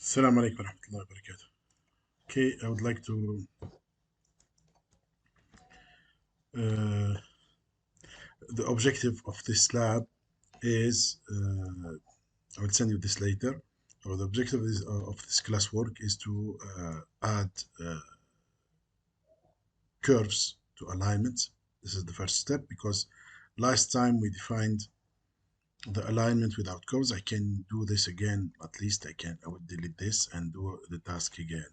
Assalamu alaikum warahmatullahi wabarakatuh. Okay, I would like to. Uh, the objective of this lab is. I will send you this later. So the objective of this classwork is to add curves to alignments. This is the first step because last time we defined the alignment without curves. I can do this again. At least I can. I will delete this and do the task again.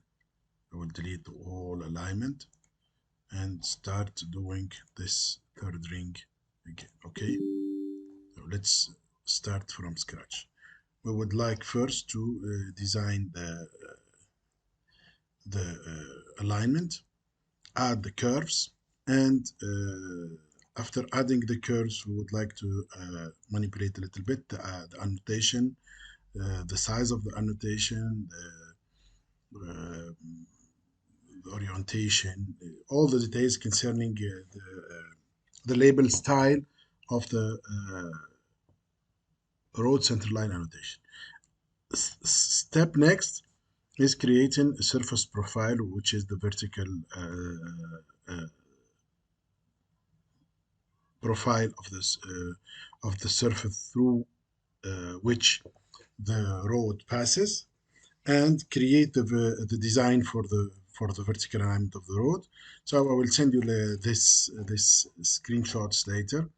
I will delete the whole alignment and start doing this third ring again. Okay, so let's start from scratch. We would like first to design the alignment, add the curves, and after adding the curves, we would like to manipulate a little bit the annotation, the size of the annotation, uh, the orientation, all the details concerning the label style of the road centerline annotation. Step next is creating a surface profile, which is the vertical profile of the surface through which the road passes, and create the design for the vertical alignment of the road. So I will send you this screenshots later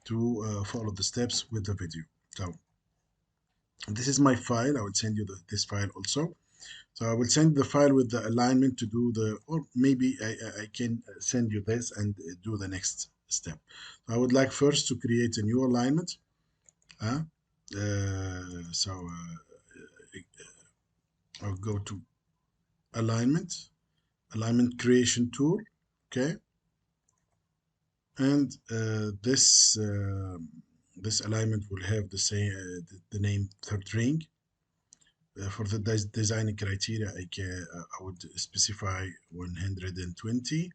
to follow the steps with the video. So this is my file. I will send you this file also. So I will send the file with the alignment to do the, or maybe I can send you this and do the next step. So I would like first to create a new alignment. Uh, I'll go to alignment creation tool. Okay. And this alignment will have the same the name third ring. For the design criteria, I would specify 120.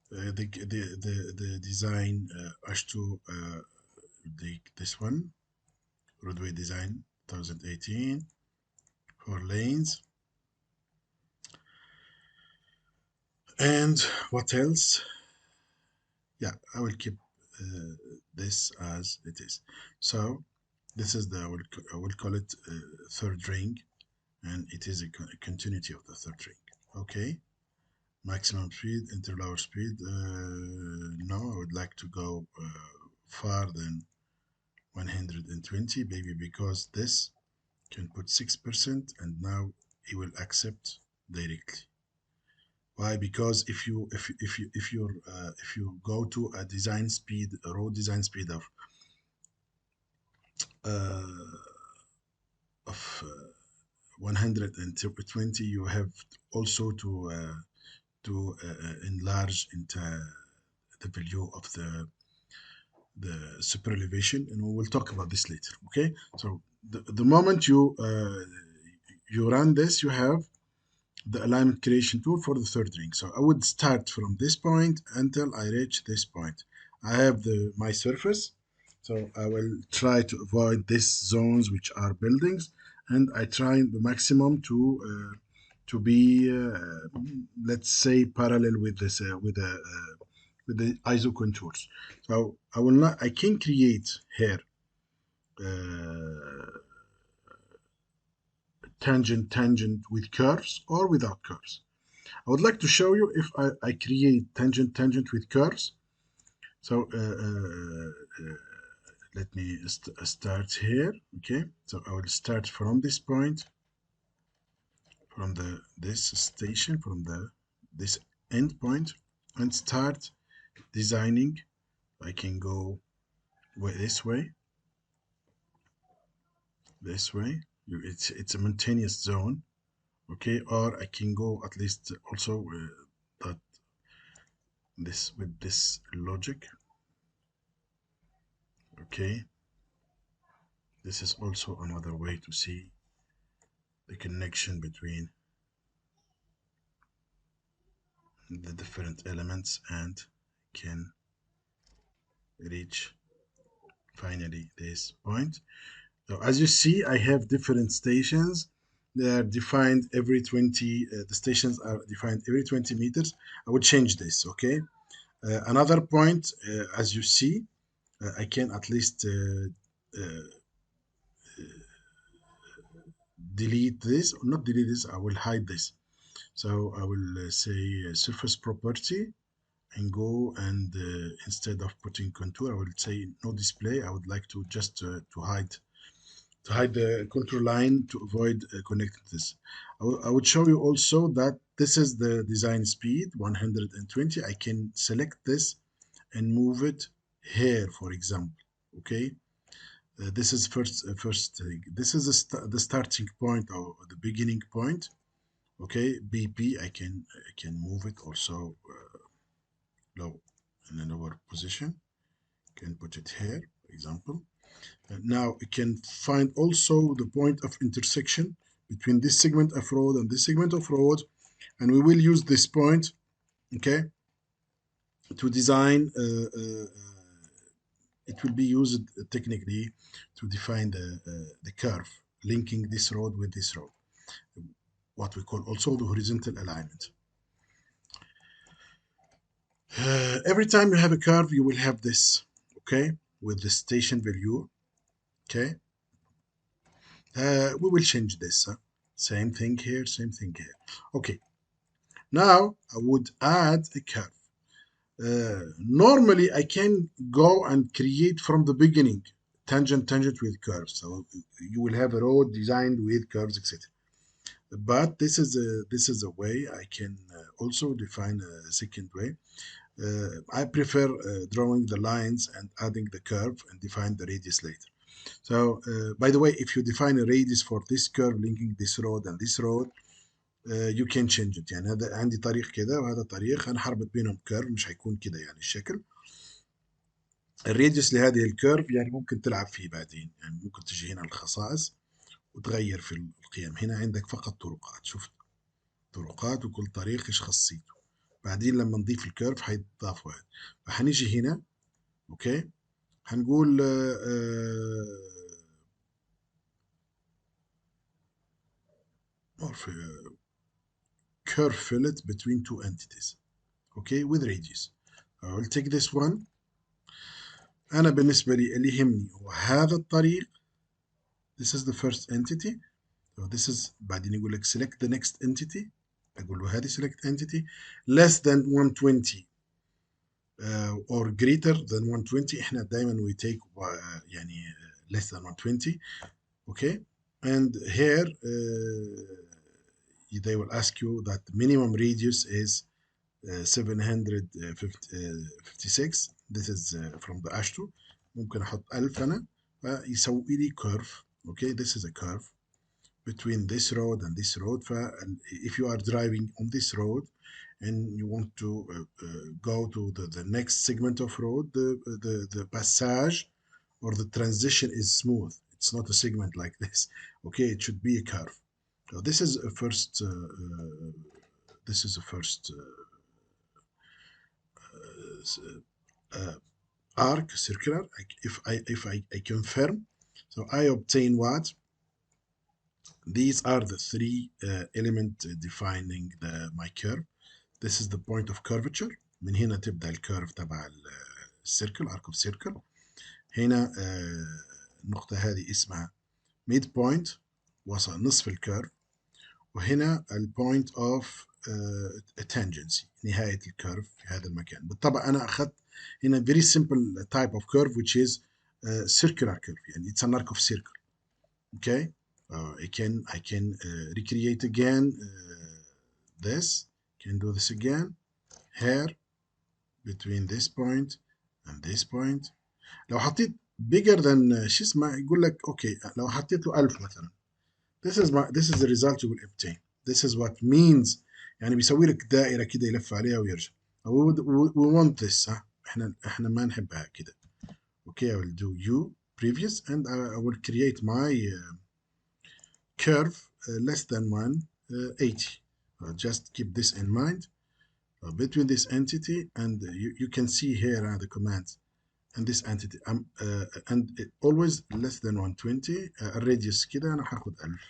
The design H2 this one, roadway design 2018, 4 lanes. And what else? Yeah, I will keep this as it is. So this is I will call it third ring, and it is a continuity of the third ring. Okay. Maximum speed, interloper speed. No, I would like to go far than 120, maybe because this can put 6%, and now it will accept directly. Why? Because if you go to a road design speed uh, of 120, you have also to enlarge into the value of the super elevation, and we will talk about this later. Okay, so the moment you run this, you have the alignment creation tool for the third ring. So I would start from this point until I reach this point. I have my surface, so I will try to avoid these zones which are buildings, and I try the maximum to be let's say parallel with this with the ISO contours. So I will not I can create here uh, tangent with curves or without curves. I would like to show you if I create tangent with curves. So let me start here. Okay, so I will start from this point, from this station, from this end point, and start designing. I can go this way, this way. It's a mountainous zone. Okay, or I can go at least also that this with this logic. Okay, this is also another way to see the connection between the different elements and can reach finally this point. So as you see, I have different stations they are defined every 20, the stations are defined every 20 meters. I will change this, okay? Another point, as you see, I can at least delete this, or not delete this, I will hide this. So I will say surface property and go and instead of putting contour, I will say no display. I would like to just to hide the contour line to avoid connecting this. I would show you also that this is the design speed 120. I can select this and move it here, for example. Okay, this is first thing. This is the starting point or the beginning point. Okay, BP. I can move it also low in a lower position. Can put it here, for example. Now you can find also the point of intersection between this segment of road and this segment of road, and we will use this point, okay, to design. It will be used technically to define the curve linking this road with this road, what we call also the horizontal alignment. Every time you have a curve, you will have this, okay, with the station value, okay. We will change this. Same thing here, same thing here. Okay, now I would add a curve. Normally, I can go and create from the beginning tangent with curves. So you will have a road designed with curves, etc. But this is a way I can also define a second way. I prefer drawing the lines and adding the curve and define the radius later. So, by the way, if you define a radius for this curve linking this road and this road, you can change it. يعني هذا عندي طريق كده وهذا طريق أنا حربط بينهم كيرف مش هيكون كده يعني الشكل. الراديوس لهذه الكيرف يعني ممكن تلعب فيه بعدين، يعني ممكن تجي هنا الخصائص وتغير في القيم. هنا عندك فقط طرقات، شفت طرقات وكل طريق ايش خاصيته. بعدين لما نضيف الكيرف حيتضاف واحد. فحنيجي هنا اوكي هنقول curve fillet between two entities, okay, with radius. I will take this one. أنا بالنسبة لي اللي يهمني هو هذا الطريق. This is the first entity. So this is بعدين يقول لك select the next entity. أقول له هذه select entity less than 120 or greater than 120. إحنا دائما we take يعني less than 120. Okay. And here they will ask you that minimum radius is 756. This is from the ashto. ممكن احط 1000 انا فيسوي لي curve. Okay, this is a curve between this road and this road. If you are driving on this road and you want to go to the next segment of road, the passage or the transition is smooth. It's not a segment like this. Okay, it should be a curve. So this is a first. This is a first arc circular. If I confirm, so I obtain what? These are the three element defining my curve. This is the point of curvature. من هنا تبدأ الكيرف تبع السيركل arc of circle. هنا النقطة هذه اسمها mid point وصل نصف الكيرف. وهنا البوينت اوف تانجنسي نهاية الكيرف في هذا المكان. بالطبع أنا أخذت هنا very simple type of curve which is circular curve. يعني it's an arc of circle. Okay. I can recreate again this. Can do this again here between this point and this point. لو حطيت bigger than شو اسمه يقول لك اوكي لو حطيت له 1000 مثلا. This is the result you will obtain. This is what means. يعني بيسوي لك دائرة كده يلف عليها ويرجع. We want this. احنا ما نحبها كده. Okay, I will do U previous and I will create my curve less than 180. Just keep this in mind. Between this entity and you can see here the commands and this entity and always less than 120. الراديوس كده أنا هاخد 1000.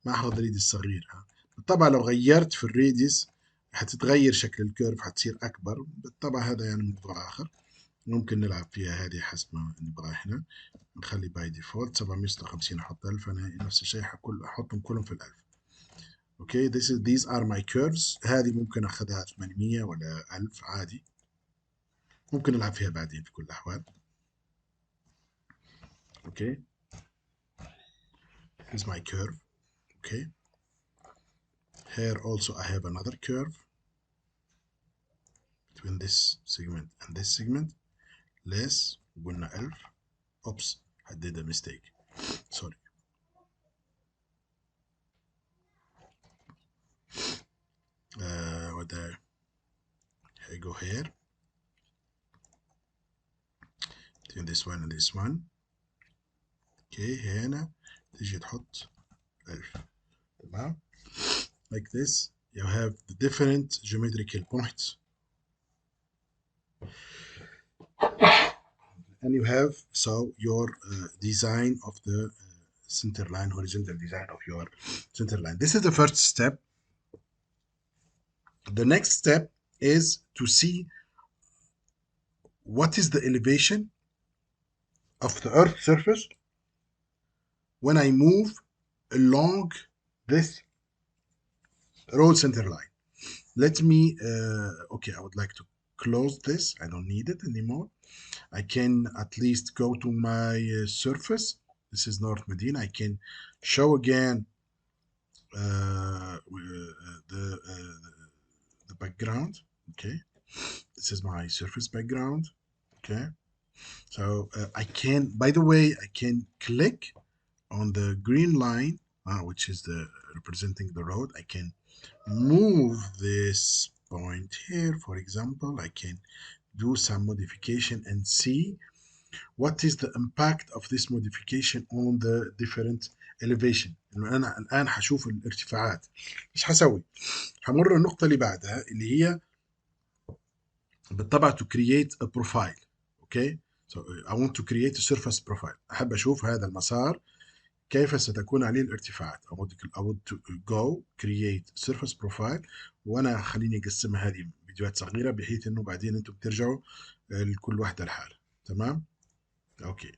ما احفظ الريديس الصغير. بالطبع لو غيرت في الريديس حتتغير شكل الكيرف، حتصير اكبر. بالطبع هذا يعني موضوع اخر، ممكن نلعب فيها هذه حسب ما نبغى احنا. نخلي باي ديفولت 756 احط 1000، انا نفس الشيء احطهم كلهم في الألف. اوكي these are my curves. هذه ممكن اخذها 800 ولا 1000 عادي، ممكن نلعب فيها بعدين في كل الاحوال. اوكي here's my curve. Okay, here also I have another curve between this segment and this segment. less قلنا 1000. oops I did a mistake, sorry. what I go here between this one and this one. اوكي هنا تيجي تحط 1000. تمام. like this you have the different geometrical points, and you have so your design of the center line, horizontal design of your center line. This is the first step. The next step is to see what is the elevation of the earth surface when I move along this road center line. Let me okay, I would like to close this. I don't need it anymore. I can at least go to my surface. This is North Medina. I can show again the background. Okay, this is my surface background. Okay, so I can, by the way, I can click on the green line, which is the representing the road. I can move this point here, for example. I can do some modification and see what is the impact of this modification on the different elevation. انه انا الان حشوف الارتفاعات. ايش حسوي؟ حمر النقطة اللي بعدها اللي هي بالطبع to create a profile. Okay, so I want to create a surface profile. احب اشوف هذا المسار كيف ستكون عليه الارتفاعات. I would to go create surface profile، وانا خليني اقسمها هذه فيديوهات صغيرة بحيث انه بعدين انتم بترجعوا لكل واحدة لحالها. تمام. اوكي